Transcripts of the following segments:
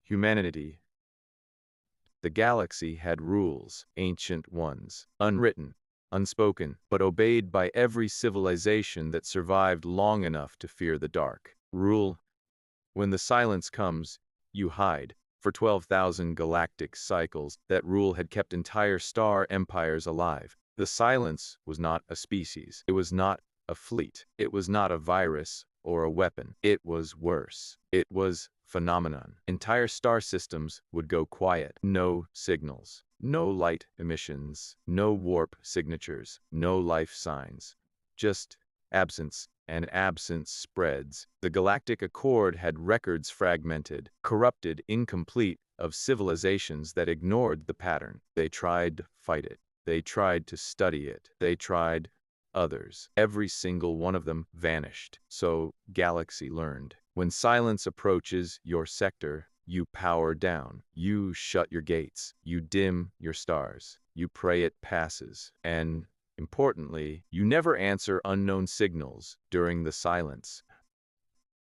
Humanity. The galaxy had rules, ancient ones, unwritten, unspoken, but obeyed by every civilization that survived long enough to fear the dark. Rule: when the silence comes, you hide. For 12,000 galactic cycles, that rule had kept entire star empires alive. The silence was not a species. It was not a fleet. It was not a virus or a weapon. It was worse. It was phenomenon. Entire star systems would go quiet. No signals, no light emissions, no warp signatures, no life signs. Just absence. And absence spreads. The Galactic Accord had records fragmented, corrupted, incomplete, of civilizations that ignored the pattern. They tried to fight it. They tried to study it. They tried others. Every single one of them vanished. So Galaxy learned. When silence approaches your sector, you power down. You shut your gates. You dim your stars. You pray it passes. And importantly, you never answer unknown signals during the silence.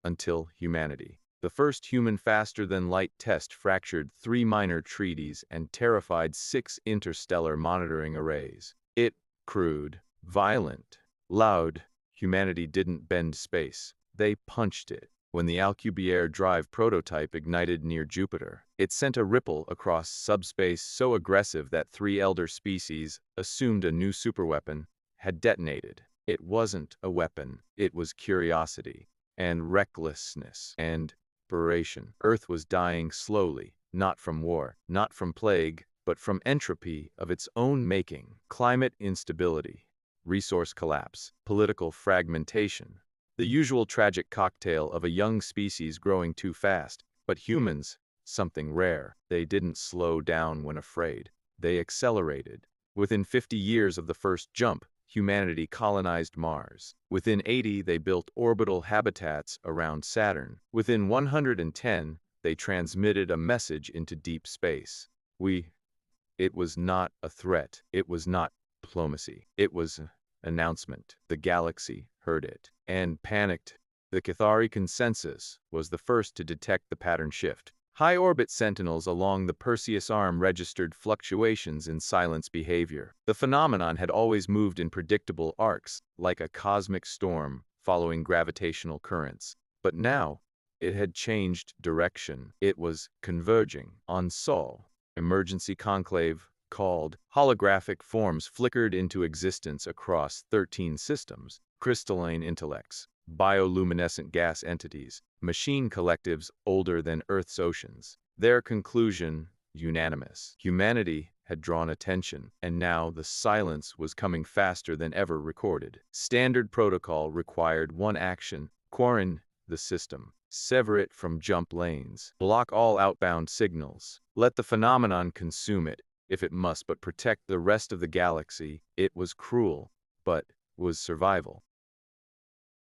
Until humanity. The first human faster-than-light test fractured 3 minor treaties and terrified 6 interstellar monitoring arrays. It, crude, violent, loud. Humanity didn't bend space. They punched it. When the Alcubierre drive prototype ignited near Jupiter, it sent a ripple across subspace so aggressive that 3 elder species, assumed a new superweapon, had detonated. It wasn't a weapon. It was curiosity, and recklessness, and inspiration. Earth was dying slowly, not from war, not from plague, but from entropy of its own making. Climate instability, resource collapse, political fragmentation. The usual tragic cocktail of a young species growing too fast. But humans, something rare. They didn't slow down when afraid. They accelerated. Within 50 years of the first jump, humanity colonized Mars. Within 80, they built orbital habitats around Saturn. Within 110, they transmitted a message into deep space. It was not a threat. It was not diplomacy. It was an announcement. The galaxy heard it and panicked. The Cathari consensus was the first to detect the pattern shift. High-orbit sentinels along the Perseus arm registered fluctuations in silence behavior. The phenomenon had always moved in predictable arcs, like a cosmic storm following gravitational currents. But now, it had changed direction. It was converging on Sol. Emergency conclave called holographic forms flickered into existence across 13 systems. Crystalline intellects, bioluminescent gas entities, machine collectives older than Earth's oceans. Their conclusion, unanimous. Humanity had drawn attention, and now the silence was coming faster than ever recorded. Standard protocol required one action: quarantine the system. Sever it from jump lanes. Block all outbound signals. Let the phenomenon consume it, if it must, but protect the rest of the galaxy. It was cruel, but was survival.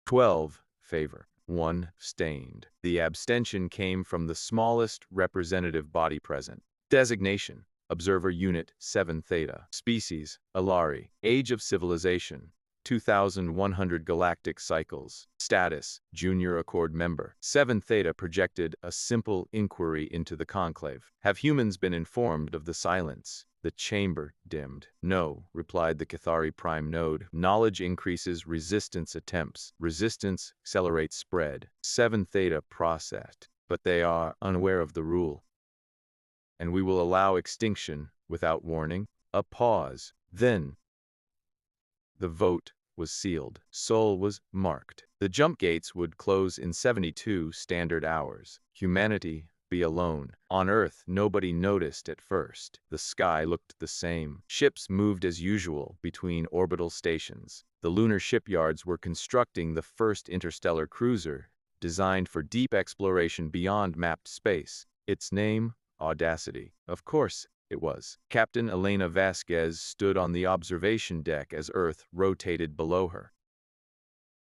12. Favor. 1. Stained. The abstention came from the smallest representative body present. Designation: Observer Unit 7 Theta. Species: Alari. Age of civilization: 2,100 galactic cycles. Status: Junior Accord member. 7 Theta projected a simple inquiry into the conclave. Have humans been informed of the silence? The chamber dimmed. No, replied the Cathari prime node. Knowledge increases resistance attempts. Resistance accelerates spread. 7 Theta processed, but they are unaware of the rule. And we will allow extinction without warning. A pause. Then the vote was sealed. Sol was marked. The jump gates would close in 72 standard hours. Humanity be alone. On Earth, nobody noticed at first. The sky looked the same. Ships moved as usual between orbital stations. The lunar shipyards were constructing the first interstellar cruiser, designed for deep exploration beyond mapped space. Its name, Audacity. Of course, it was. Captain Elena Vasquez stood on the observation deck as Earth rotated below her.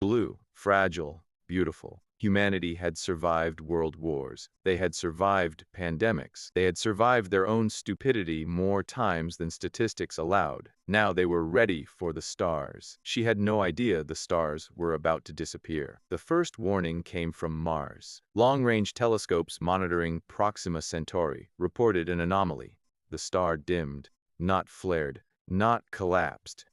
Blue, fragile, beautiful. Humanity had survived world wars. They had survived pandemics. They had survived their own stupidity more times than statistics allowed. Now they were ready for the stars. She had no idea the stars were about to disappear. The first warning came from Mars. Long-range telescopes monitoring Proxima Centauri reported an anomaly. The star dimmed, not flared, not collapsed.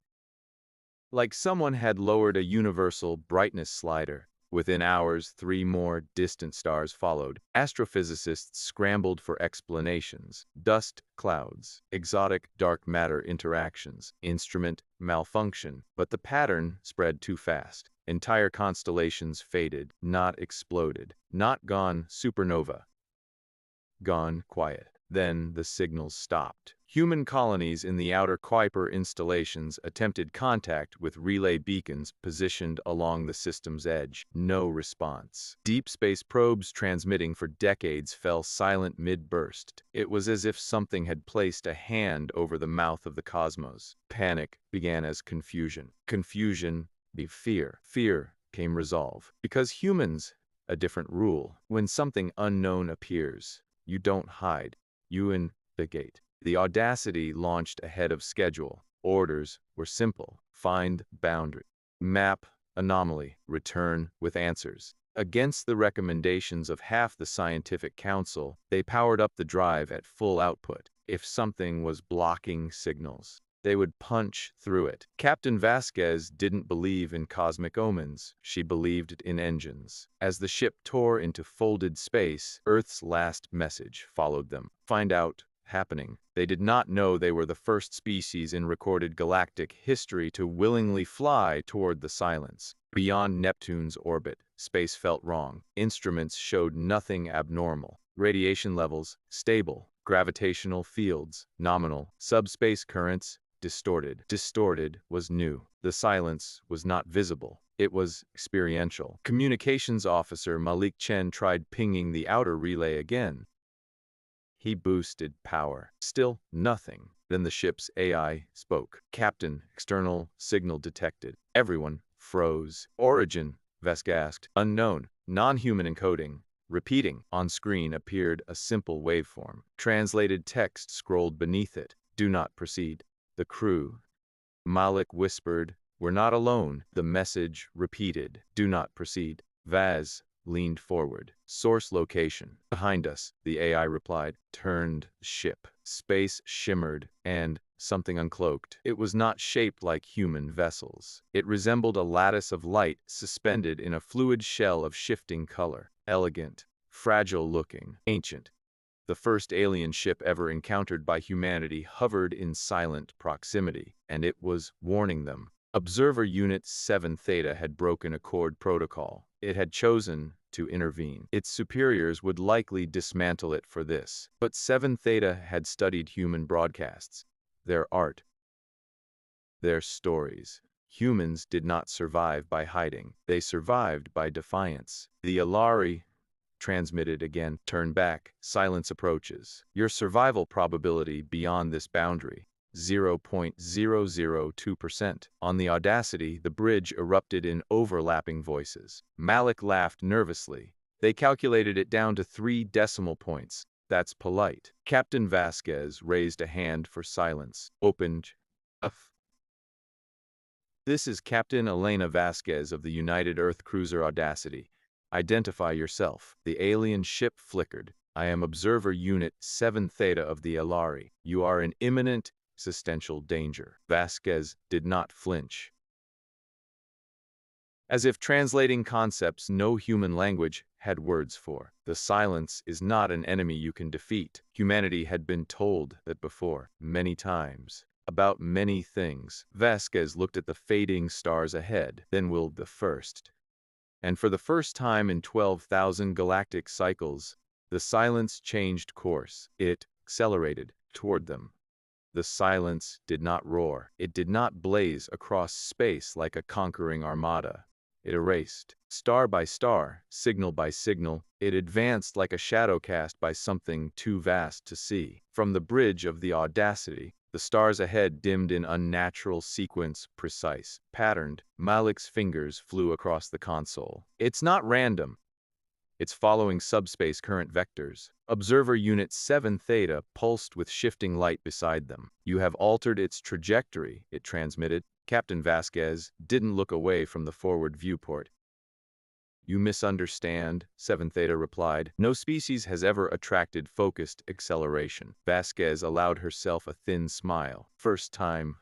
Like someone had lowered a universal brightness slider. Within hours, 3 more distant stars followed. Astrophysicists scrambled for explanations. Dust clouds, exotic dark matter interactions, instrument malfunction. But the pattern spread too fast. Entire constellations faded, not exploded, not gone supernova. Gone quiet. Then the signals stopped. Human colonies in the outer Kuiper installations attempted contact with relay beacons positioned along the system's edge. No response. Deep space probes transmitting for decades fell silent mid-burst. It was as if something had placed a hand over the mouth of the cosmos. Panic began as confusion. Confusion became fear. Fear came resolve. Because humans, a different rule. When something unknown appears, you don't hide. You investigate. The Audacity launched ahead of schedule. Orders were simple. Find boundary. Map anomaly. Return with answers. Against the recommendations of half the scientific council, they powered up the drive at full output. If something was blocking signals, they would punch through it. Captain Vasquez didn't believe in cosmic omens. She believed in engines. As the ship tore into folded space, Earth's last message followed them. Find out. Happening. They did not know they were the first species in recorded galactic history to willingly fly toward the silence. Beyond Neptune's orbit, space felt wrong. Instruments showed nothing abnormal. Radiation levels, stable. Gravitational fields, nominal. Subspace currents, distorted. Distorted was new. The silence was not visible. It was experiential. Communications officer Malik Chen tried pinging the outer relay again. He boosted power. Still nothing. Then the ship's AI spoke. Captain, external signal detected. Everyone froze. Origin, Vasquez asked. Unknown. Non-human encoding. Repeating. On screen appeared a simple waveform. Translated text scrolled beneath it. Do not proceed. The crew. Malik whispered. We're not alone. The message repeated. Do not proceed. Vaz leaned forward. Source location. Behind us, the AI replied. Turned ship. Space shimmered, and something uncloaked. It was not shaped like human vessels. It resembled a lattice of light suspended in a fluid shell of shifting color. Elegant, fragile-looking, ancient. The first alien ship ever encountered by humanity hovered in silent proximity, and it was warning them. Observer Unit 7 Theta had broken accord protocol. It had chosen to intervene. Its superiors would likely dismantle it for this. But 7 Theta had studied human broadcasts, their art, their stories. Humans did not survive by hiding. They survived by defiance. The Alari transmitted again. Turn back. Silence approaches. Your survival probability beyond this boundary. 0.002%. On the Audacity, the bridge erupted in overlapping voices. Malik laughed nervously. They calculated it down to 3 decimal points. That's polite. Captain Vasquez raised a hand for silence. Opened. This is Captain Elena Vasquez of the United Earth Cruiser Audacity. Identify yourself. The alien ship flickered. I am Observer Unit 7 Theta of the Alari. You are in imminent existential danger. Vasquez did not flinch. As if translating concepts no human language had words for. The silence is not an enemy you can defeat. Humanity had been told that before, many times, about many things. Vasquez looked at the fading stars ahead, then willed the first. And for the first time in 12,000 galactic cycles, the silence changed course. It accelerated toward them. The silence did not roar. It did not blaze across space like a conquering armada. It erased. Star by star, signal by signal, it advanced like a shadow cast by something too vast to see. From the bridge of the Audacity, the stars ahead dimmed in unnatural sequence, precise, patterned. Malik's fingers flew across the console. It's not random. It's following subspace current vectors. Observer Unit 7 Theta pulsed with shifting light beside them. You have altered its trajectory, it transmitted. Captain Vasquez didn't look away from the forward viewport. You misunderstand, 7 Theta replied. No species has ever attracted focused acceleration. Vasquez allowed herself a thin smile. First time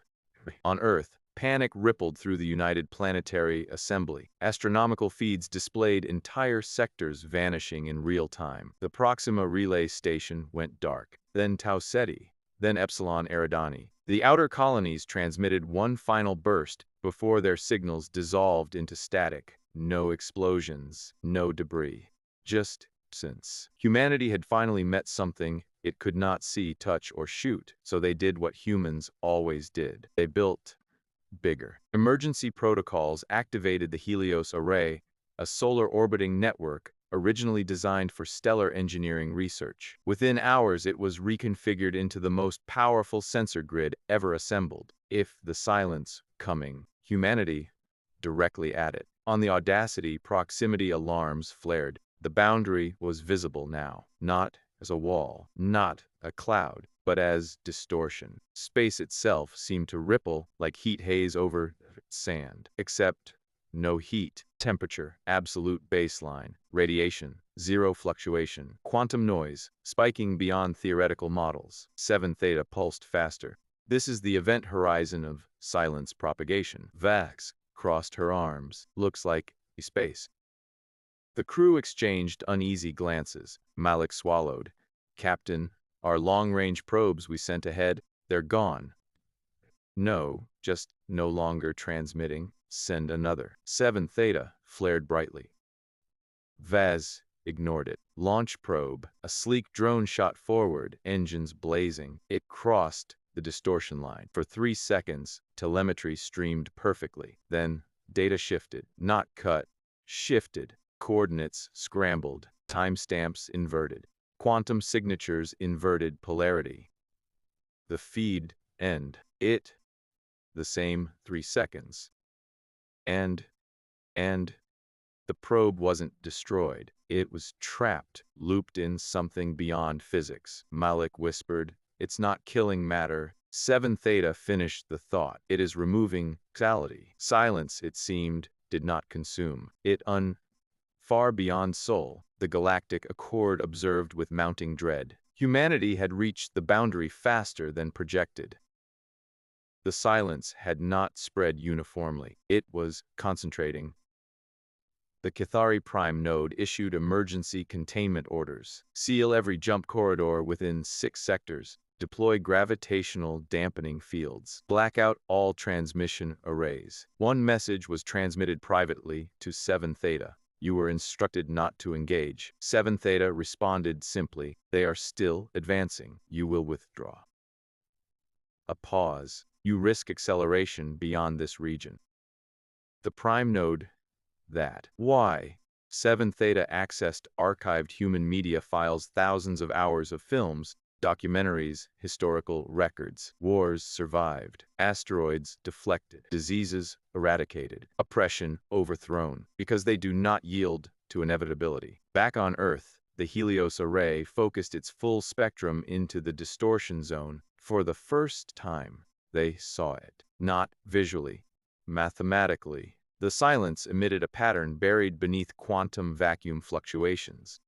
on Earth. Panic rippled through the United Planetary Assembly. Astronomical feeds displayed entire sectors vanishing in real time. The Proxima Relay Station went dark. Then Tau Ceti. Then Epsilon Eridani. The outer colonies transmitted one final burst before their signals dissolved into static. No explosions, no debris. Just since humanity had finally met something it could not see, touch, or shoot, so they did what humans always did. They built bigger. Emergency protocols activated the Helios Array, a solar orbiting network originally designed for stellar engineering research. Within hours, it was reconfigured into the most powerful sensor grid ever assembled. If the silence coming, humanity directly at it. On the Audacity, proximity alarms flared. The boundary was visible now, not as a wall, not a cloud, but as distortion. Space itself seemed to ripple like heat haze over sand, except no heat. Temperature, absolute baseline. Radiation, zero fluctuation. Quantum noise, spiking beyond theoretical models. 7 Theta pulsed faster. This is the event horizon of silence propagation. Vax crossed her arms. Looks like space. The crew exchanged uneasy glances. Malik swallowed. Captain, our long-range probes we sent ahead, they're gone. No, just no longer transmitting. Send another. 7 Theta flared brightly. Vaz ignored it. Launch probe. A sleek drone shot forward, engines blazing. It crossed the distortion line. For 3 seconds, telemetry streamed perfectly. Then, data shifted. Not cut. Shifted. Coordinates scrambled. Timestamps inverted. Quantum signatures inverted polarity. The feed end. It. The same 3 seconds. And the probe wasn't destroyed. It was trapped, looped in something beyond physics. Malik whispered, it's not killing matter. 7 Theta finished the thought. It is removing causality. Silence, it seemed, did not consume. It far beyond soul, the galactic accord observed with mounting dread. Humanity had reached the boundary faster than projected. The silence had not spread uniformly. It was concentrating. The Cathari Prime node issued emergency containment orders. Seal every jump corridor within 6 sectors. Deploy gravitational dampening fields. Blackout all transmission arrays. One message was transmitted privately to 7 Theta. You were instructed not to engage. 7 Theta responded simply. They are still advancing. You will withdraw. A pause. You risk acceleration beyond this region. The Prime node. That. Why? 7 Theta accessed archived human media files, thousands of hours of films, documentaries, historical records. Wars survived. Asteroids deflected. Diseases eradicated. Oppression overthrown. Because they do not yield to inevitability. Back on Earth, the Helios Array focused its full spectrum into the distortion zone. For the first time, they saw it. Not visually, mathematically. The silence emitted a pattern buried beneath quantum vacuum fluctuations.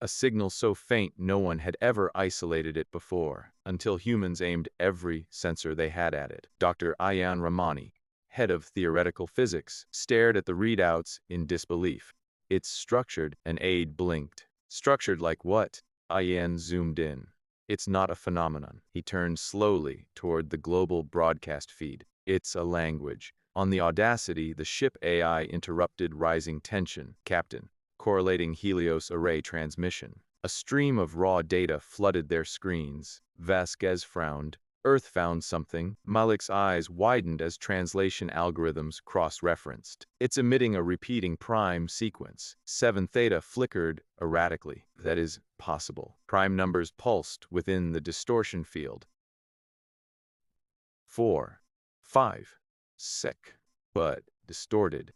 A signal so faint no one had ever isolated it before, until humans aimed every sensor they had at it. Dr. Ayan Ramani, head of theoretical physics, stared at the readouts in disbelief. It's structured, an aide blinked. Structured like what? Ayan zoomed in. It's not a phenomenon. He turned slowly toward the global broadcast feed. It's a language. On the Audacity, the ship AI interrupted rising tension. Captain, correlating Helios Array transmission. A stream of raw data flooded their screens. Vasquez frowned. Earth found something. Malik's eyes widened as translation algorithms cross-referenced. It's emitting a repeating prime sequence. 7 Theta flickered erratically. That is possible. Prime numbers pulsed within the distortion field. 4, 5. Sick, but distorted.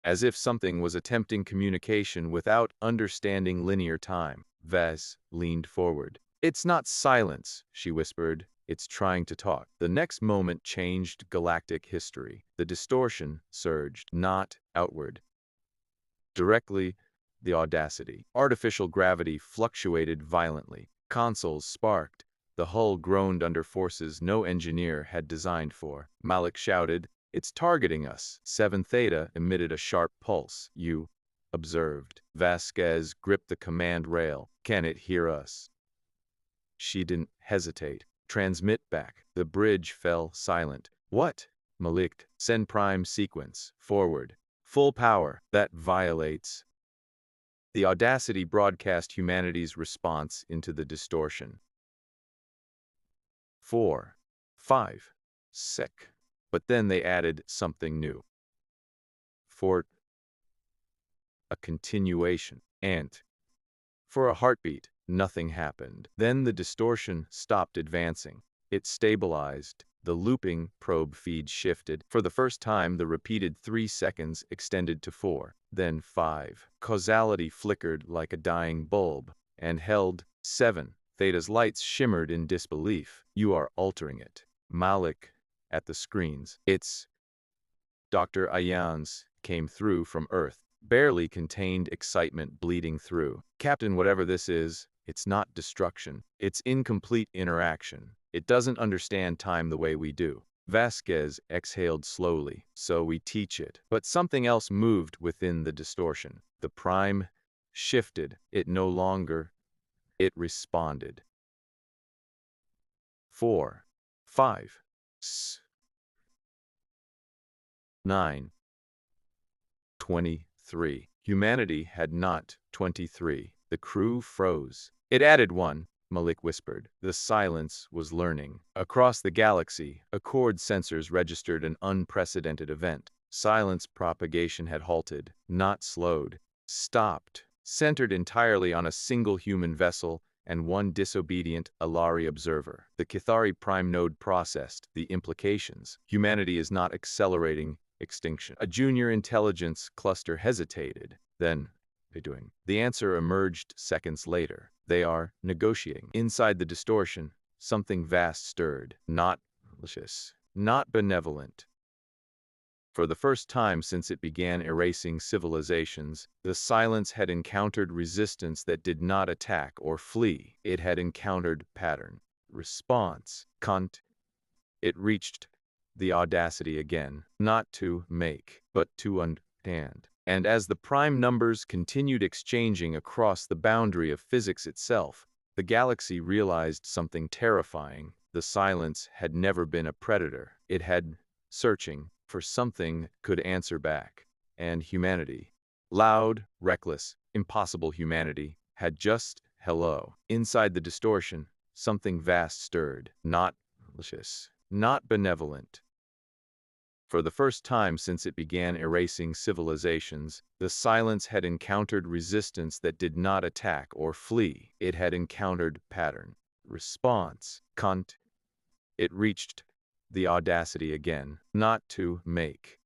as if something was attempting communication without understanding linear time. Vaz leaned forward. "It's not silence," she whispered. "It's trying to talk." The next moment changed galactic history. The distortion surged, not outward, directly the Audacity. Artificial gravity fluctuated violently. Consoles sparked. The hull groaned under forces no engineer had designed for. Malik shouted, "It's targeting us." 7 Theta emitted a sharp pulse. "You observed." Vasquez gripped the command rail. "Can it hear us?" She didn't hesitate. "Transmit back." The bridge fell silent. "What?" Malik. "Send prime sequence. Forward. Full power." "That violates." The Audacity broadcast humanity's response into the distortion. 4, 5, sick. But then they added something new. For a continuation. And for a heartbeat, nothing happened. Then the distortion stopped advancing. It stabilized. The looping probe feed shifted. For the first time, the repeated 3 seconds extended to 4, then 5. Causality flickered like a dying bulb, and held. 7. Theta's lights shimmered in disbelief. "You are altering it." Malik, at the screens. "It's..." Dr. Ayans came through from Earth, barely contained excitement bleeding through. "Captain, whatever this is, it's not destruction. It's incomplete interaction. It doesn't understand time the way we do." Vasquez exhaled slowly. "So we teach it." But something else moved within the distortion. The prime shifted. It no longer. It responded. 4, 5, 9, 23. Humanity had not 23. The crew froze. "It added 1, Malik whispered. The silence was learning. Across the galaxy, Accord sensors registered an unprecedented event. Silence propagation had halted, not slowed, stopped, centered entirely on a single human vessel and one disobedient Alari observer. The Kithari prime node processed the implications. Humanity is not accelerating extinction. A junior intelligence cluster hesitated. Then, they're doing. The answer emerged seconds later. They are negotiating. Inside the distortion, something vast stirred. Not malicious, not benevolent. For the first time since it began erasing civilizations, the silence had encountered resistance that did not attack or flee. It had encountered pattern, response, It reached the Audacity again, not to make, but to understand. And as the prime numbers continued exchanging across the boundary of physics itself, the galaxy realized something terrifying. The silence had never been a predator. It had searching for something could answer back. And humanity, loud, reckless, impossible humanity, had just hello. Inside the distortion, something vast stirred, not malicious, not benevolent. For the first time since it began erasing civilizations, the silence had encountered resistance that did not attack or flee. It had encountered pattern, response, It reached the Audacity again, not to make,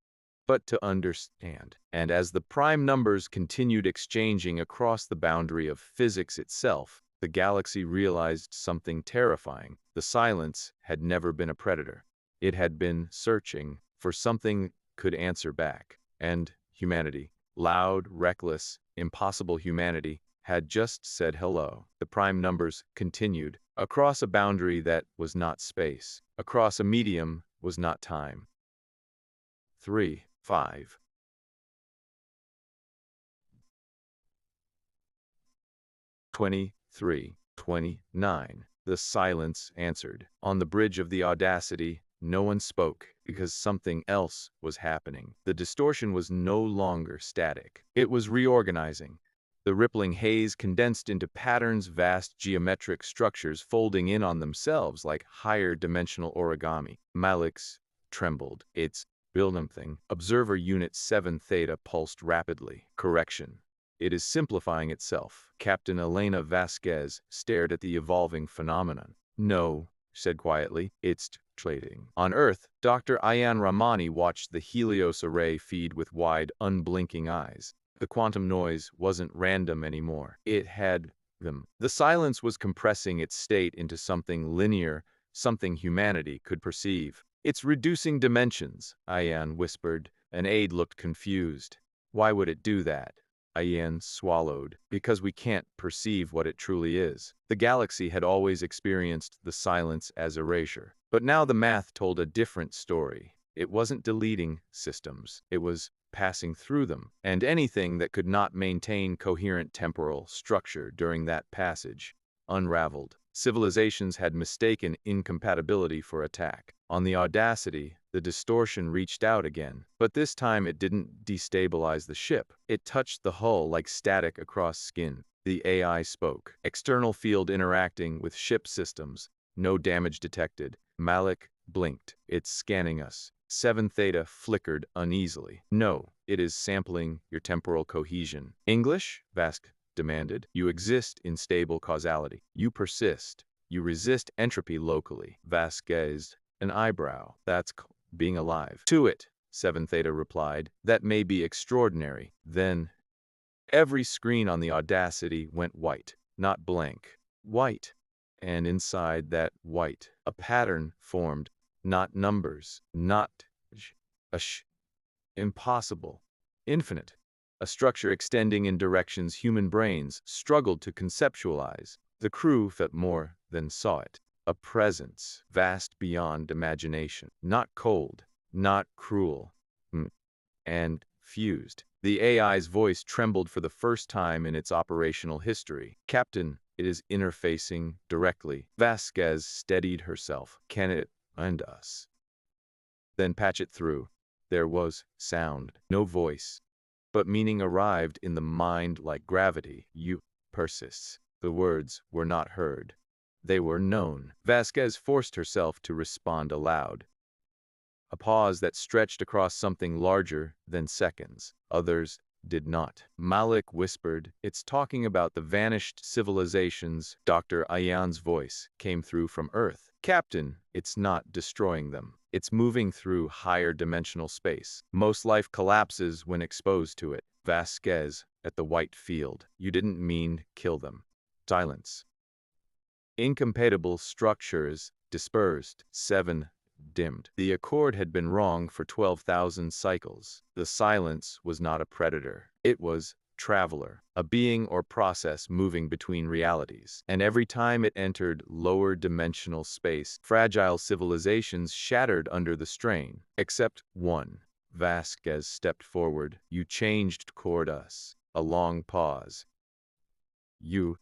but to understand. And as the prime numbers continued exchanging across the boundary of physics itself, the galaxy realized something terrifying. The silence had never been a predator. It had been searching for something could answer back. And humanity, loud, reckless, impossible humanity, had just said hello. The prime numbers continued across a boundary that was not space, across a medium was not time. 3, 5. 23, 29. The silence answered. On the bridge of the Audacity, no one spoke, because something else was happening. The distortion was no longer static. It was reorganizing. The rippling haze condensed into patterns, vast geometric structures folding in on themselves like higher-dimensional origami. Malik's trembled. "It's building thing." Observer Unit 7 Theta pulsed rapidly. "Correction. It is simplifying itself." Captain Elena Vasquez stared at the evolving phenomenon. "No," said quietly, "it's trading. On Earth, Dr. Ayan Ramani watched the Helios array feed with wide, unblinking eyes. The quantum noise wasn't random anymore. It had them. The silence was compressing its state into something linear, something humanity could perceive. "It's reducing dimensions," Ayan whispered. An aide looked confused. "Why would it do that?" Ayan swallowed. "Because we can't perceive what it truly is." The galaxy had always experienced the silence as erasure. But now the math told a different story. It wasn't deleting systems. It was passing through them, and anything that could not maintain coherent temporal structure during that passage unraveled. Civilizations had mistaken incompatibility for attack. On the Audacity, the distortion reached out again, but this time it didn't destabilize the ship. It touched the hull like static across skin. The AI spoke. "External field interacting with ship systems. No damage detected." Malik blinked. "It's scanning us." 7 Theta flickered uneasily. "No, it is sampling your temporal cohesion." "English?" Vasquez demanded. "You exist in stable causality. You persist. You resist entropy locally." Vasquez, an eyebrow. "That's being alive." "To it," 7 Theta replied. "That may be extraordinary." Then every screen on the Audacity went white. Not blank. White. And inside that white, a pattern formed. Not numbers. Not impossible. Infinite. A structure extending in directions human brains struggled to conceptualize. The crew felt more than saw it. A presence vast beyond imagination. Not cold. Not cruel. And fused. The AI's voice trembled for the first time in its operational history. "Captain, it is interfacing directly." Vasquez steadied herself. "Can it and us then patch it through?" There was sound, no voice, but meaning arrived in the mind like gravity. "You persists." The words were not heard. They were known. Vasquez forced herself to respond aloud. A pause that stretched across something larger than seconds. Others did not. Malik whispered, "It's talking about the vanished civilizations." Dr. Ayan's voice came through from Earth. "Captain, it's not destroying them. It's moving through higher dimensional space. Most life collapses when exposed to it." Vasquez, at the white field. "You didn't mean kill them." Silence. Incompatible structures dispersed. 7 dimmed. The accord had been wrong for 12,000 cycles. The silence was not a predator. It was traveler, a being or process moving between realities. And every time it entered lower dimensional space, fragile civilizations shattered under the strain. Except one. Vasquez stepped forward. "You changed toward us." A long pause. "You."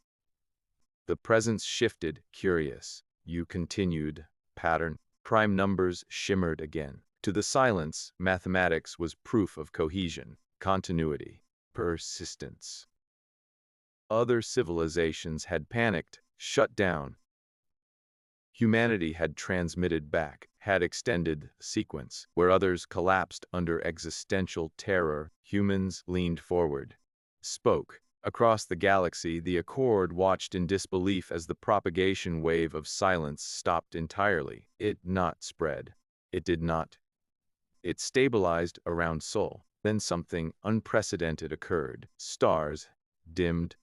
The presence shifted, curious. "You continued." Pattern. Prime numbers shimmered again. To the silence, mathematics was proof of cohesion, continuity, persistence. Other civilizations had panicked, shut down. Humanity had transmitted back, had extended sequence. Where others collapsed under existential terror, humans leaned forward. Spoke. Across the galaxy, the Accord watched in disbelief as the propagation wave of silence stopped entirely. It not spread. It did not. It stabilized around Sol. Then something unprecedented occurred. Stars dimmed.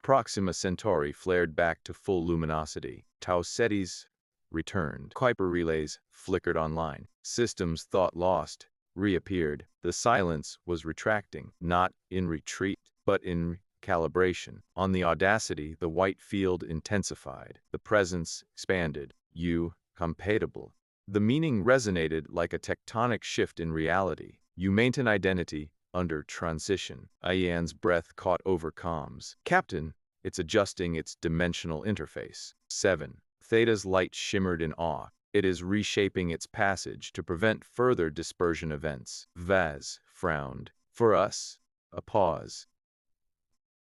Proxima Centauri flared back to full luminosity. Tau Cetis returned. Kuiper relays flickered online. Systems thought lost reappeared. The silence was retracting, not in retreat, but in calibration. On the Audacity, the white field intensified. The presence expanded. "You, compatible." The meaning resonated like a tectonic shift in reality. "You maintain identity under transition." Ayan's breath caught over comms. "Captain, it's adjusting its dimensional interface." 7. Theta's light shimmered in awe. "It is reshaping its passage to prevent further dispersion events." Vaz frowned. "For us?" A pause.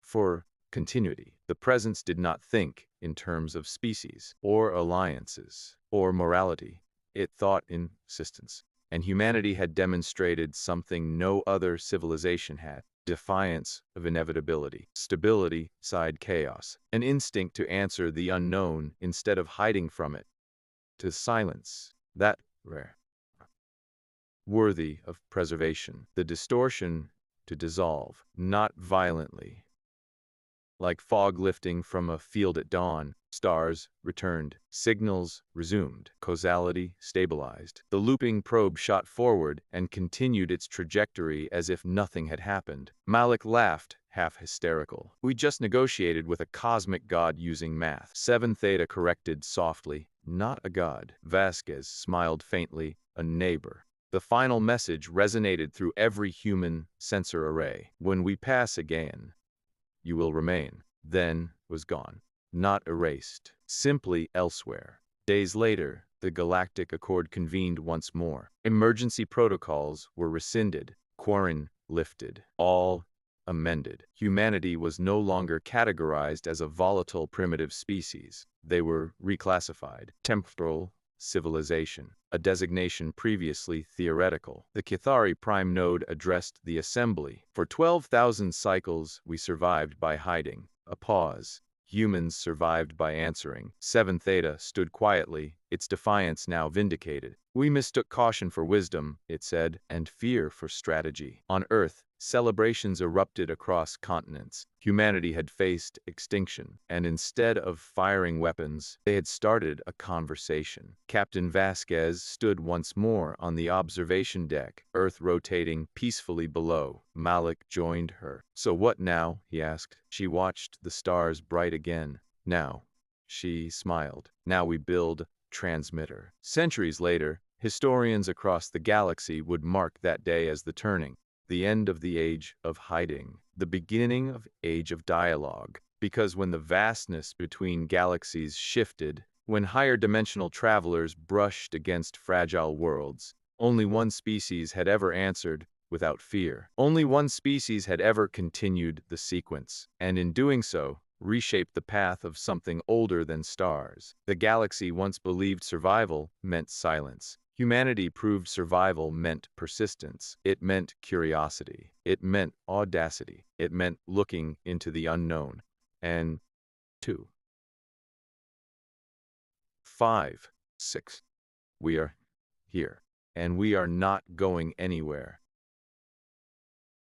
"For continuity." The presence did not think in terms of species, or alliances, or morality. It thought in existence. And humanity had demonstrated something no other civilization had. Defiance of inevitability. Stability beside chaos. An instinct to answer the unknown instead of hiding from it. to silence, that rare, worthy of preservation. The distortion to dissolve, not violently. Like fog lifting from a field at dawn, stars returned, signals resumed, causality stabilized. The looping probe shot forward and continued its trajectory as if nothing had happened. Malik laughed, half hysterical. We just negotiated with a cosmic god using math. 7 Theta corrected softly. Not a god. Vasquez smiled faintly, a neighbor. The final message resonated through every human sensor array. When we pass again, you will remain. Then was gone. Not erased. Simply elsewhere. Days later, the Galactic Accord convened once more. Emergency protocols were rescinded. Quarantine lifted. All amended. Humanity was no longer categorized as a volatile primitive species. They were reclassified. Temporal civilization, a designation previously theoretical. The Cathari prime node addressed the assembly. For 12,000 cycles, we survived by hiding. A pause. Humans survived by answering. 7 Theta stood quietly, its defiance now vindicated. We mistook caution for wisdom, it said, and fear for strategy. On Earth, celebrations erupted across continents. Humanity had faced extinction, and instead of firing weapons, they had started a conversation. Captain Vasquez stood once more on the observation deck, Earth rotating peacefully below. Malik joined her. "So what now?" he asked. She watched the stars bright again. "Now," she smiled. "Now we build transmitter." Centuries later, historians across the galaxy would mark that day as the turning. The end of the age of hiding, the beginning of age of dialogue. Because when the vastness between galaxies shifted, when higher dimensional travelers brushed against fragile worlds, only one species had ever answered without fear. Only one species had ever continued the sequence, and in doing so, reshaped the path of something older than stars. The galaxy once believed survival meant silence. Humanity proved survival meant persistence. It meant curiosity. It meant audacity. It meant looking into the unknown. And 2, 5, 6. We are here. And we are not going anywhere.